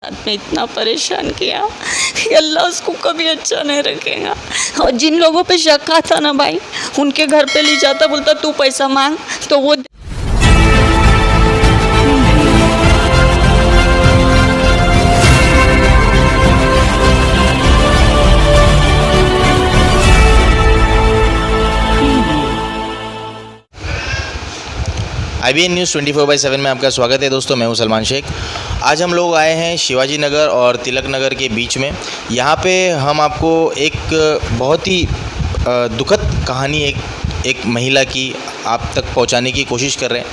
रात में इतना परेशान किया कि अल्लाह उसको कभी अच्छा नहीं रखेगा। और जिन लोगों पे शक आता ना भाई, उनके घर पे ले जाता, बोलता तू पैसा मांग तो वो IBN न्यूज़ 24/7 में आपका स्वागत है दोस्तों। मैं हूं सलमान शेख। आज हम लोग आए हैं शिवाजी नगर और तिलक नगर के बीच में। यहाँ पे हम आपको एक बहुत ही दुखद कहानी एक महिला की आप तक पहुँचाने की कोशिश कर रहे हैं।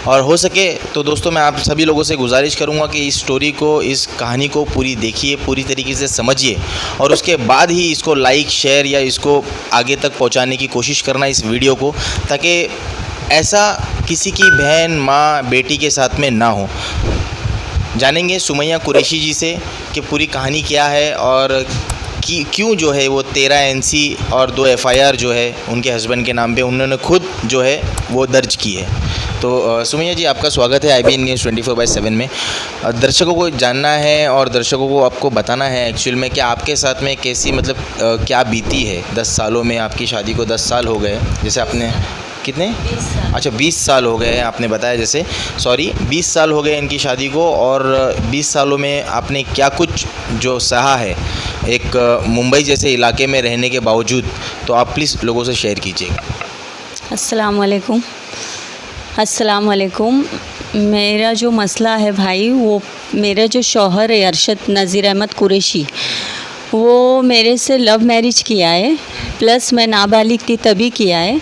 और हो सके तो दोस्तों मैं आप सभी लोगों से गुजारिश करूँगा कि इस स्टोरी को, इस कहानी को पूरी देखिए, पूरी तरीके से समझिए और उसके बाद ही इसको लाइक, शेयर या इसको आगे तक पहुँचाने की कोशिश करना इस वीडियो को, ताकि ऐसा किसी की बहन, माँ, बेटी के साथ में ना हो। जानेंगे सुमैया कुरैशी जी से कि पूरी कहानी क्या है और क्यों जो है वो 13 NC और 2 FIR जो है उनके हस्बैंड के नाम पे उन्होंने खुद जो है वो दर्ज की है। तो सुमैया जी, आपका स्वागत है IBN न्यूज़ 24/7 में। दर्शकों को जानना है और दर्शकों को आपको बताना है एक्चुअल में कि आपके साथ में कैसी क्या बीती है। 10 सालों में आपकी शादी को 10 साल हो गए, जैसे आपने कितने 20 साल। अच्छा 20 साल हो गए आपने बताया, जैसे 20 साल हो गए इनकी शादी को। और 20 सालों में आपने क्या कुछ जो सहा है एक मुंबई जैसे इलाके में रहने के बावजूद, तो आप प्लीज़ लोगों से शेयर कीजिएगा। अस्सलाम वालेकुम। मेरा जो मसला है भाई, वो मेरा जो शौहर है अरशद नज़ीर अहमद कुरैशी, वो मेरे से लव मैरिज किया है। प्लस मैं नाबालिग थी तभी किया है।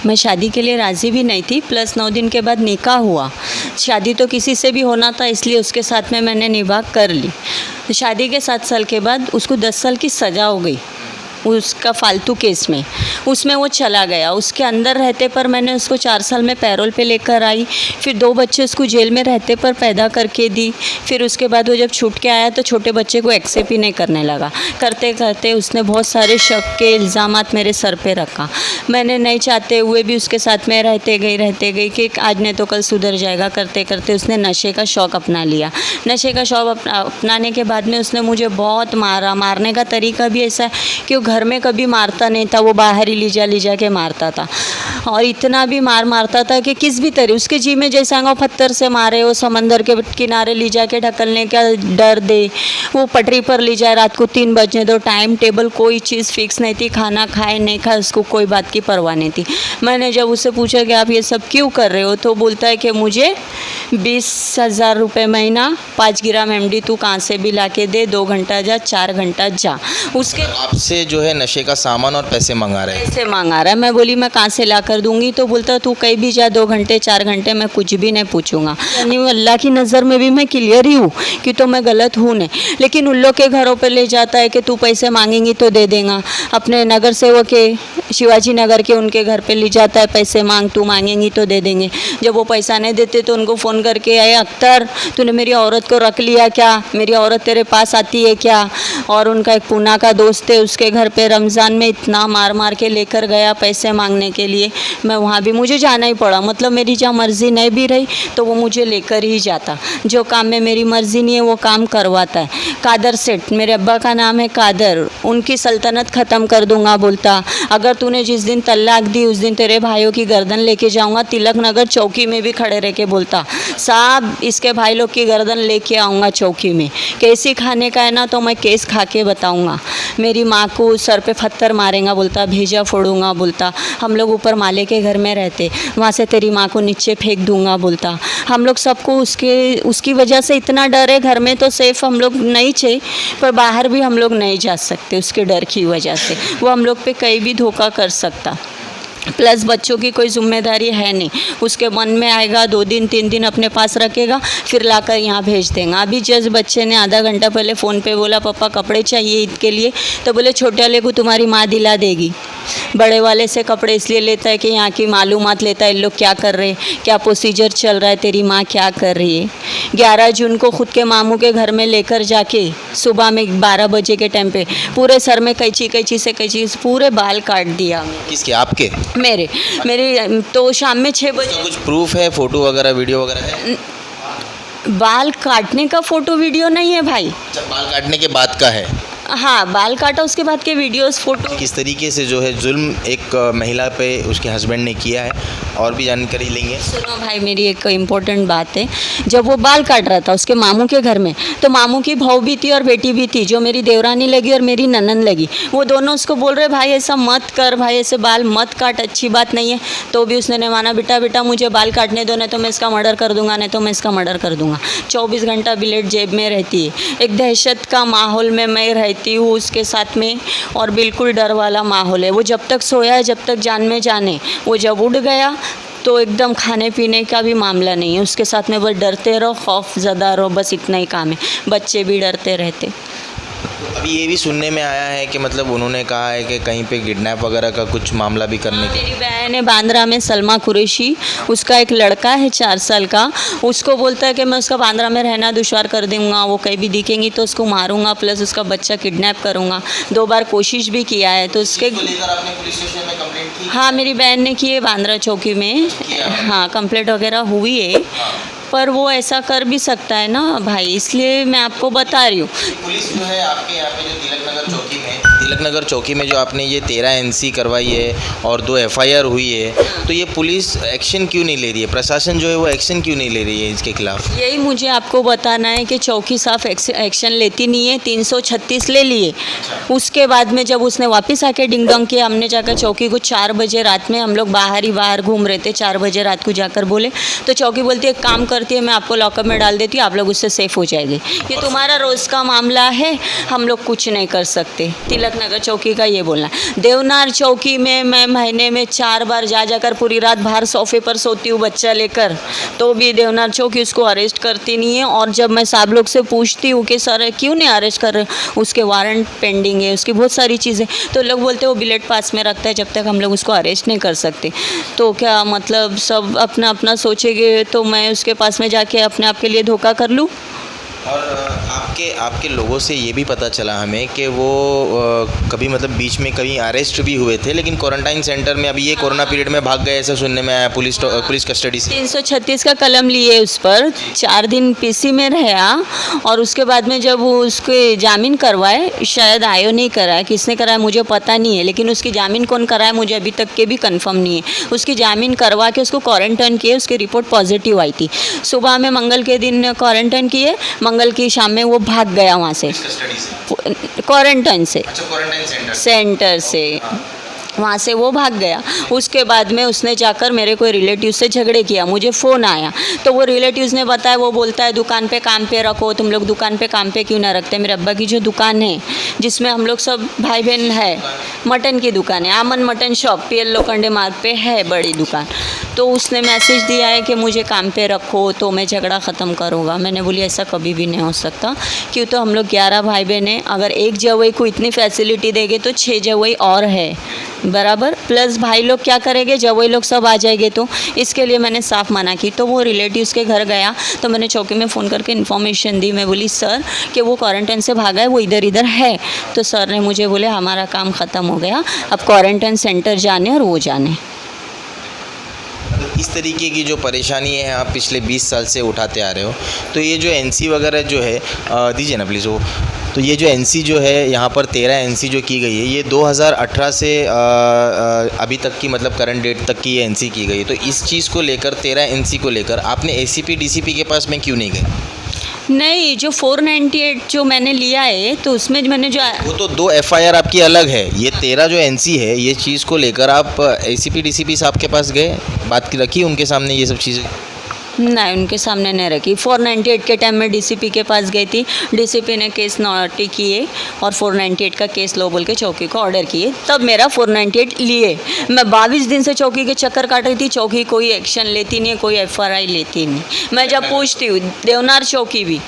मैं शादी के लिए राज़ी भी नहीं थी। प्लस 9 दिन के बाद निकाह हुआ। शादी तो किसी से भी होना था, इसलिए उसके साथ में मैंने निभाह कर ली। शादी के 7 साल के बाद उसको 10 साल की सज़ा हो गई उसका फालतू केस में। उसमें वो चला गया। उसके अंदर रहते पर मैंने उसको 4 साल में पैरोल पे लेकर आई। फिर 2 बच्चे उसको जेल में रहते पर पैदा करके दी। फिर उसके बाद वो जब छूट के आया तो छोटे बच्चे को एक्सेप्ट ही नहीं करने लगा। करते करते उसने बहुत सारे शक के इल्ज़ामात मेरे सर पे रखा। मैंने नहीं चाहते हुए भी उसके साथ में रहते गई कि आज नहीं तो कल सुधर जाएगा। करते करते उसने नशे का शौक़ अपना लिया। नशे का शौक़ अपनाने के बाद में उसने मुझे बहुत मारा। मारने का तरीका भी ऐसा है कि वो घर में कभी मारता नहीं था, वो बाहर ही ले जा के मारता था। और इतना भी मारता था कि किस भी तरह उसके जी में जैसा वो पत्थर से मारे, वो समंदर के किनारे ले जा के ढकलने का डर दे, वो पटरी पर ले जाए, रात को 3 बजने दो, टाइम टेबल कोई चीज़ फिक्स नहीं थी, खाना खाए नहीं खाए उसको कोई बात की परवाह नहीं थी। मैंने जब उससे पूछा कि आप ये सब क्यों कर रहे हो, तो बोलता है कि मुझे 20,000 रुपये महीना 5 ग्राम MD तू कहाँ से भी ला के दे, 2 घंटा जा, 4 घंटा जा। उसके आपसे जो है नशे का सामान और पैसे मंगा रहा है। पैसे मांगा रहा है। मैं बोली मैं कहाँ से ला कर दूंगी, तो बोलता तू कहीं भी जा, 2 घंटे 4 घंटे मैं कुछ भी नहीं पूछूंगा। यानी अल्लाह की नज़र में भी मैं क्लियर ही हूँ कि तो मैं गलत हूँ नहीं। लेकिन उन लोग के घरों पे ले जाता है कि तू पैसे मांगेंगी तो दे देगा। अपने नगर सेवक के शिवाजी नगर के उनके घर पे ले जाता है, पैसे मांग, तू मांगेंगी तो दे देंगे। जब वो पैसा नहीं देते तो उनको फ़ोन करके आए, अख्तर तूने मेरी औरत को रख लिया क्या, मेरी औरत तेरे पास आती है क्या। और उनका एक पूना का दोस्त है, उसके घर पे रमज़ान में इतना मार के लेकर गया पैसे मांगने के लिए। मैं वहाँ भी मुझे जाना ही पड़ा। मतलब मेरी जहाँ मर्ज़ी नहीं भी रही तो वो मुझे लेकर ही जाता। जो काम में मेरी मर्ज़ी नहीं है वो काम करवाता है। कादर सेठ, मेरे अब्बा का नाम है कादर, उनकी सल्तनत ख़त्म कर दूंगा बोलता। अगर तूने जिस दिन तलाक दी उस दिन तेरे भाइयों की गर्दन लेके जाऊँगा। तिलक नगर चौकी में भी खड़े रह के बोलता, साहब इसके भाई लोग की गर्दन लेके आऊँगा चौकी में। कैसी खाने का है ना तो मैं केस खा के बताऊँगा। मेरी माँ को सर पे पत्थर मारेगा बोलता, भेजा फोड़ूंगा बोलता। हम लोग ऊपर माले के घर में रहते, वहाँ से तेरी माँ को नीचे फेंक दूंगा बोलता। हम लोग सबको उसकी वजह से इतना डर है। घर में तो सेफ हम लोग नहीं चाहिए, पर बाहर भी हम लोग नहीं जा सकते उसके डर की वजह से। वो हम लोग पे कहीं भी धोखा कर सकता। प्लस बच्चों की कोई जिम्मेदारी है नहीं। उसके मन में आएगा 2 दिन 3 दिन अपने पास रखेगा, फिर लाकर यहाँ भेज देगा। अभी जस्ट बच्चे ने आधा घंटा पहले फ़ोन पे बोला पापा कपड़े चाहिए ईद के लिए, तो बोले छोटे वाले को तुम्हारी माँ दिला देगी। बड़े वाले से कपड़े इसलिए लेता है कि यहाँ की मालूमात लेता है, इन लोग क्या कर रहे हैं, क्या प्रोसीजर चल रहा है, तेरी माँ क्या कर रही है। 11 जून को खुद के मामू के घर में लेकर जाके सुबह में 12 बजे के टाइम पे पूरे सर में कैंची से पूरे बाल काट दिया। किसके? आपके? मेरे तो शाम में 6 बजे। कुछ प्रूफ है, फोटो वगैरह, वीडियो वगैरह है? बाल काटने का फोटो वीडियो नहीं है भाई। अच्छा, बाल काटने के बाद का है। हाँ, बाल काटा उसके बाद के वीडियोस फोटो। किस तरीके से जो है जुल्म एक महिला पे उसके हस्बैंड ने किया है, और भी जानकारी लेंगे। सुनो भाई, मेरी एक इम्पोर्टेंट बात है। जब वो बाल काट रहा था उसके मामू के घर में, तो मामू की बहू भी थी और बेटी भी थी, जो मेरी देवरानी लगी और मेरी ननन लगी। वो दोनों उसको बोल रहे भाई ऐसा मत कर, भाई ऐसे बाल मत काट, अच्छी बात नहीं है। तो भी उसने नहीं माना। बेटा बेटा मुझे बाल काटने दो, नहीं तो मैं इसका मर्डर कर दूंगा, नहीं तो मैं इसका मर्डर कर दूंगा। 24 घंटा बिलेट जेब में रहती है। एक दहशत का माहौल में मैं रहती हूँ उसके साथ में, और बिल्कुल डर वाला माहौल है। वो जब तक सोया है, जब तक जान में जाने, वो जब उठ गया तो एकदम खाने पीने का भी मामला नहीं है उसके साथ में। बस डरते रहो, खौफ ज़्यादा रहो, बस इतना ही काम है। बच्चे भी डरते रहते। अभी ये भी सुनने में आया है कि मतलब उन्होंने कहा है कि कहीं पे किडनैप वगैरह का कुछ मामला भी करने का। मेरी बहन है बांद्रा में, सलमा कुरैशी, उसका एक लड़का है 4 साल का। उसको बोलता है कि मैं उसका बांद्रा में रहना दुश्वार कर दूंगा, वो कहीं भी दिखेंगी तो उसको मारूंगा, प्लस उसका बच्चा किडनैप करूंगा। 2 बार कोशिश भी किया है। तो उसके इसको लेकर आपने पुलिस स्टेशन में कंप्लेंट की? हाँ, मेरी बहन ने की है बांद्रा चौकी में। हाँ, कंप्लेंट वगैरह हुई है। पर वो ऐसा कर भी सकता है ना भाई, इसलिए मैं आपको बता रही हूँ। पुलिस जो है आपके यहाँ पे जो तिलक नगर चौकी में जो आपने ये 13 NC करवाई है और 2 FIR हुई है, तो ये पुलिस एक्शन क्यों नहीं ले रही है? प्रशासन जो है वो एक्शन क्यों नहीं ले रही है इसके खिलाफ? यही मुझे आपको बताना है कि चौकी साफ एक्शन लेती नहीं है। 336 ले लिए। उसके बाद में जब उसने वापस आके डिंग डोंग किया, हमने जाकर चौकी को 4 बजे रात में, हम लोग बाहर ही बाहर घूम रहे थे, 4 बजे रात को जाकर बोले, तो चौकी बोलती है एक काम करती है, मैं आपको लॉकअप में डाल देती हूँ, आप लोग उससे सेफ हो जाएंगे। ये तुम्हारा रोज़ का मामला है, हम लोग कुछ नहीं कर सकते। तिलक नगर चौकी का ये बोलना है। देवनार चौकी में मैं महीने में 4 बार जा जाकर पूरी रात बाहर सोफे पर सोती हूँ बच्चा लेकर, तो भी देवनार चौकी उसको अरेस्ट करती नहीं है। और जब मैं साहब लोग से पूछती हूँ कि सर क्यों नहीं अरेस्ट कर रहे, उसके वारंट पेंडिंग है, उसकी बहुत सारी चीज़ें, तो लोग बोलते हैं वो बिलेट पास में रखता है, जब तक हम लोग उसको अरेस्ट नहीं कर सकते। तो क्या मतलब सब अपना अपना सोचेंगे तो मैं उसके पास में जाके अपने आप के लिए धोखा कर लूँ? और आपके लोगों से ये भी पता चला हमें कि वो कभी मतलब बीच में कभी अरेस्ट भी हुए थे, लेकिन क्वारंटाइन सेंटर में अभी ये कोरोना पीरियड में भाग गए, ऐसा सुनने में आया पुलिस कस्टडी से। 336 का कलम लिए उस पर, 4 दिन PC में रहा। और उसके बाद में जब वो उसके जामीन करवाए, शायद आयो नहीं कराया, किसने कराया मुझे पता नहीं है, लेकिन उसकी जामीन कौन कराया मुझे अभी तक के भी कंफर्म नहीं है। उसकी जामीन करवा के उसको क्वारंटाइन किए, उसकी रिपोर्ट पॉजिटिव आई थी। सुबह में मंगल के दिन क्वारंटाइन किए, मंगल की शाम में वो भाग गया वहाँ से, क्वारंटाइन से, सेंटर से वहाँ से वो भाग गया। उसके बाद में उसने जाकर मेरे कोई रिलेटिव से झगड़े किया, मुझे फ़ोन आया, तो वो रिलेटिव्स ने बताया, वो बोलता है दुकान पे काम पे रखो, तुम लोग दुकान पे काम पे क्यों ना रखते। मेरे अब्बा की जो दुकान है जिसमें हम लोग सब भाई बहन है, मटन की दुकान है, आमन मटन शॉप, PL लोखंडे मार्ग पे है बड़ी दुकान। तो उसने मैसेज दिया है कि मुझे काम पे रखो तो मैं झगड़ा ख़त्म करूँगा। मैंने बोली ऐसा कभी भी नहीं हो सकता, क्यों तो हम लोग 11 भाई बहन हैं, अगर एक जवई को इतनी फैसिलिटी देंगे तो 6 जवई और है बराबर, प्लस भाई लोग क्या करेंगे, जवई लोग सब आ जाएंगे, तो इसके लिए मैंने साफ मना की। तो वो रिलेटिव्स के घर गया, तो मैंने चौकी में फ़ोन करके इन्फॉर्मेशन दी। मैं बोली सर कि वो क्वारंटाइन से भागा है, वो इधर इधर है। तो सर ने मुझे बोले हमारा काम ख़त्म हो गया, अब क्वारंटाइन सेंटर जाने और वो जाने। इस तरीके की जो परेशानी है आप पिछले 20 साल से उठाते आ रहे हो, तो ये जो NC वगैरह जो है दीजिए ना प्लीज़ वो, तो ये जो NC जो है यहाँ पर 13 NC जो की गई है, ये 2018 से अभी तक की मतलब करंट डेट तक की ये NC की गई है। तो इस चीज़ को लेकर 13 NC को लेकर आपने ACP DCP के पास में क्यों नहीं गए? नहीं, जो 498 जो मैंने लिया है तो उसमें मैंने जो वो तो 2 FIR आपकी अलग है, ये 13 जो NC है ये चीज़ को लेकर आप ACP DCP साहब के पास गए, बात रखी उनके सामने ये सब चीज़ें? नहीं, उनके सामने नहीं रखी। 498 के टाइम में DCP के पास गई थी, DCP ने केस नोटी किए और 498 का केस लो बोल के चौकी को ऑर्डर किए, तब मेरा 498 लिए। मैं 22 दिन से चौकी के चक्कर काट रही थी, चौकी कोई एक्शन लेती नहीं है, कोई FRI लेती नहीं। मैं जब पूछती हूँ, देवनार चौकी भी,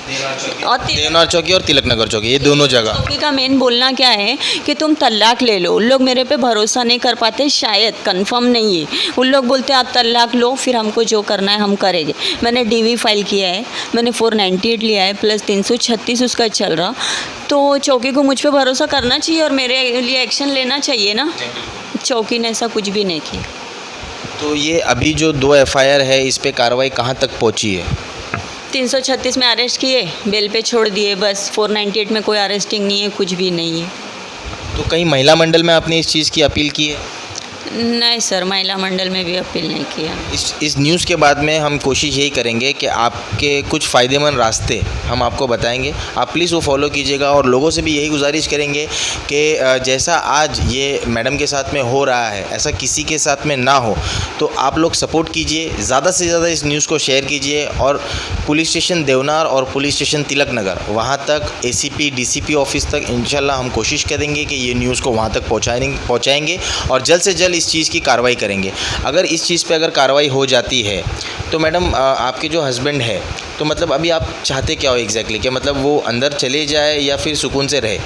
और देवनार चौकी और तिलक नगर चौकी, ये दोनों जगह। चौकी का मेन बोलना क्या है कि तुम तलाक ले लो। उन लोग मेरे पे भरोसा नहीं कर पाते, शायद कंफर्म नहीं है। उन लोग बोलते हैं आप तलाक लो, फिर हमको जो करना है हम करेंगे। मैंने DV फाइल किया है, मैंने 498 लिया है, प्लस 336 उसका चल रहा। तो चौकी को मुझ पे भरोसा करना चाहिए और मेरे लिए एक्शन लेना चाहिए ना। चौकी ने ऐसा कुछ भी नहीं किया। तो ये अभी जो 2 FIR है इस पे कार्रवाई कहाँ तक पहुँची है? 336 में अरेस्ट किए, बेल पे छोड़ दिए बस। 498 में कोई अरेस्टिंग नहीं है, कुछ भी नहीं है। तो कहीं महिला मंडल में आपने इस चीज़ की अपील की है? नहीं सर, महिला मंडल में भी अपील नहीं किया। इस न्यूज़ के बाद में हम कोशिश यही करेंगे कि आपके कुछ फ़ायदेमंद रास्ते हम आपको बताएंगे, आप प्लीज़ वो फॉलो कीजिएगा। और लोगों से भी यही गुजारिश करेंगे कि जैसा आज ये मैडम के साथ में हो रहा है, ऐसा किसी के साथ में ना हो। तो आप लोग सपोर्ट कीजिए, ज़्यादा से ज़्यादा इस न्यूज़ को शेयर कीजिए। और पुलिस स्टेशन देवनार और पुलिस स्टेशन तिलक नगर, वहाँ तक ACP DCP ऑफिस तक इंशाल्लाह हम कोशिश करेंगे कि ये न्यूज़ को वहाँ तक पहुँचाएँगे और जल्द से जल्द इस चीज़ की कार्रवाई करेंगे। अगर इस चीज़ पे अगर कार्रवाई हो जाती है तो मैडम आपके जो हस्बैंड है, तो मतलब अभी आप चाहते क्या हो एग्जैक्टली? कि मतलब वो अंदर चले जाए या फिर सुकून से रहे?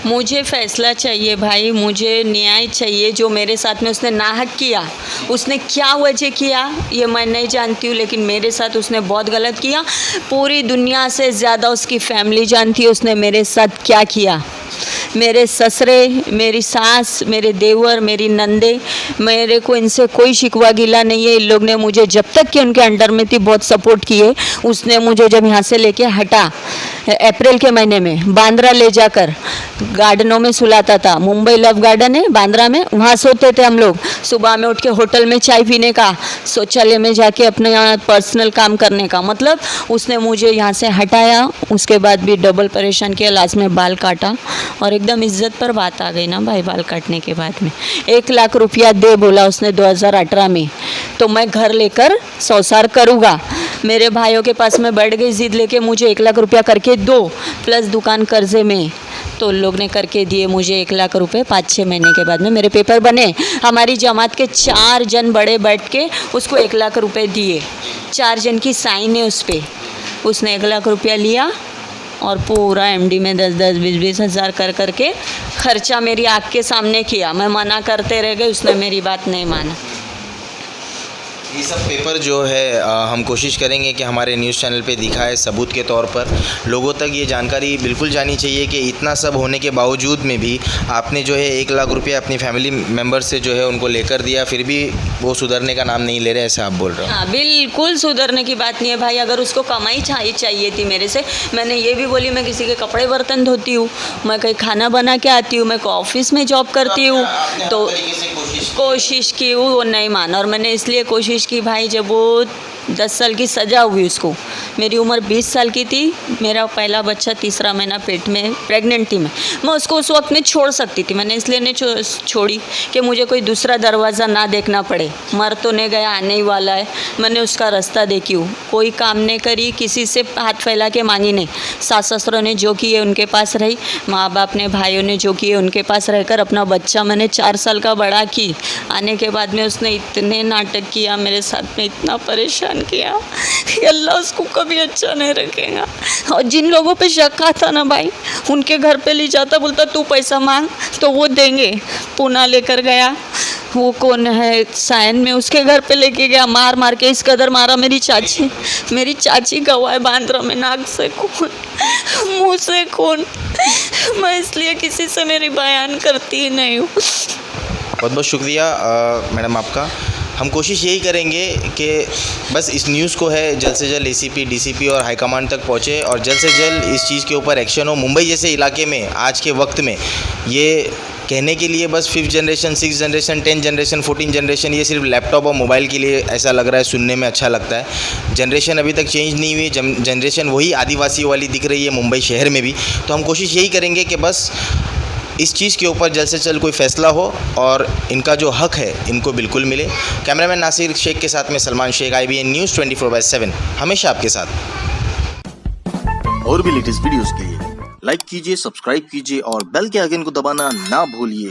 मुझे फैसला चाहिए भाई, मुझे न्याय चाहिए। जो मेरे साथ में उसने नाहक किया, उसने क्या वजह किया ये मैं नहीं जानती हूँ, लेकिन मेरे साथ उसने बहुत गलत किया। पूरी दुनिया से ज़्यादा उसकी फैमिली जानती है उसने मेरे साथ क्या किया। मेरे ससुरे, मेरी सास, मेरे देवर, मेरी नंदे, मेरे को इनसे कोई शिकवा गिला नहीं है। इन लोग ने मुझे जब तक कि उनके अंडर में थी बहुत सपोर्ट किए। उसने मुझे जब यहाँ से लेके हटा, अप्रैल के महीने में बांद्रा ले जाकर गार्डनों में सुलाता था। मुंबई लव गार्डन है बांद्रा में, वहाँ सोते थे हम लोग। सुबह में उठ के होटल में चाय पीने का, शौचालय में जाके अपने यहाँ पर्सनल काम करने का। मतलब उसने मुझे यहाँ से हटाया, उसके बाद भी डबल परेशान किया, लास्ट में बाल काटा। और एकदम इज्जत पर बात आ गई ना भाई, बाल काटने के बाद में 1 लाख रुपया दे बोला उसने 2018 में, तो मैं घर लेकर संसार करूँगा। मेरे भाइयों के पास में बैठ गई जिद लेके, मुझे 1 लाख रुपया करके दो, प्लस दुकान कर्जे में। तो लोग ने करके दिए मुझे 1 लाख रुपए। 5-6 महीने के बाद में मेरे पेपर बने। हमारी जमात के 4 जन बड़े बैठ के उसको 1 लाख रुपए दिए। 4 जन की साइन है उस पर। उसने 1 लाख रुपया लिया और पूरा MD में 10-10, 20-20 हज़ार कर करके खर्चा मेरी आँख के सामने किया। मैं मना करते रह गए, उसने मेरी बात नहीं माना। ये सब पेपर जो है हम कोशिश करेंगे कि हमारे न्यूज़ चैनल पे दिखाए सबूत के तौर पर। लोगों तक ये जानकारी बिल्कुल जानी चाहिए कि इतना सब होने के बावजूद में भी आपने जो है 1 लाख रुपये अपनी फैमिली मेम्बर से जो है उनको लेकर दिया, फिर भी वो सुधरने का नाम नहीं ले रहे, ऐसे आप बोल रहे हो? हाँ, बिल्कुल सुधरने की बात नहीं है भाई। अगर उसको कमाई चाहिए थी मेरे से, मैंने ये भी बोली मैं किसी के कपड़े बर्तन धोती हूँ, मैं कहीं खाना बना के आती हूँ, मैं ऑफिस में जॉब करती हूँ, तो कोशिश की हूँ, वो नहीं माना। और मैंने इसलिए कोशिश की भाई, जब वो 10 साल की सज़ा हुई उसको, मेरी उम्र 20 साल की थी, मेरा पहला बच्चा 3रा महीना पेट में प्रेग्नेंट थी मैं उसको उस वक्त में छोड़ सकती थी। मैंने इसलिए नहीं छोड़ी कि मुझे कोई दूसरा दरवाज़ा ना देखना पड़े। मर तो नहीं गया, आने ही वाला है। मैंने उसका रास्ता देखी हूँ, कोई काम नहीं करी, किसी से हाथ फैला के मांगी नहीं। सास ससुरों ने जो किए उनके पास रही, माँ बाप ने, भाइयों ने जो किए उनके पास रहकर अपना बच्चा मैंने 4 साल का बड़ा की। आने के बाद में उसने इतने नाटक किया मेरे साथ में, इतना परेशान किया कि अल्लाह उसको कभी अच्छा नहीं रखेगा। और जिन लोगों पे शक आता ना भाई, उनके घर पे ले जाता, बोलता तू पैसा मांग तो वो देंगे। पूना लेकर गया, वो कौन है सायन में, उसके घर पे लेके गया, मार मार के इस कदर मारा। मेरी चाची गवाह है बांद्रा में, नाक से खून, मुँह से खून। मैं इसलिए किसी से मेरी बयान करती ही नहीं हूँ। बहुत बहुत शुक्रिया मैडम आपका। हम कोशिश यही करेंगे कि बस इस न्यूज़ को है जल्द से जल्द ACP DCP और हाईकमांड तक पहुँचे और जल्द से जल्द इस चीज़ के ऊपर एक्शन हो। मुंबई जैसे इलाके में आज के वक्त में ये कहने के लिए बस 5th generation, 6th generation, 10th generation, 14th generation, ये सिर्फ लैपटॉप और मोबाइल के लिए ऐसा लग रहा है, सुनने में अच्छा लगता है। जनरेशन अभी तक चेंज नहीं हुई, जनरेशन वही आदिवासी वाली दिख रही है मुंबई शहर में भी। तो हम कोशिश यही करेंगे कि बस इस चीज़ के ऊपर जल्द से जल्द कोई फ़ैसला हो और इनका जो हक है इनको बिल्कुल मिले। कैमरामैन नासिर शेख के साथ में सलमान शेख, IBN न्यूज़ 24/7, हमेशा आपके साथ। और भी लेटेस्ट वीडियोस के लिए लाइक कीजिए, सब्सक्राइब कीजिए और बेल के आइकन को दबाना ना भूलिए।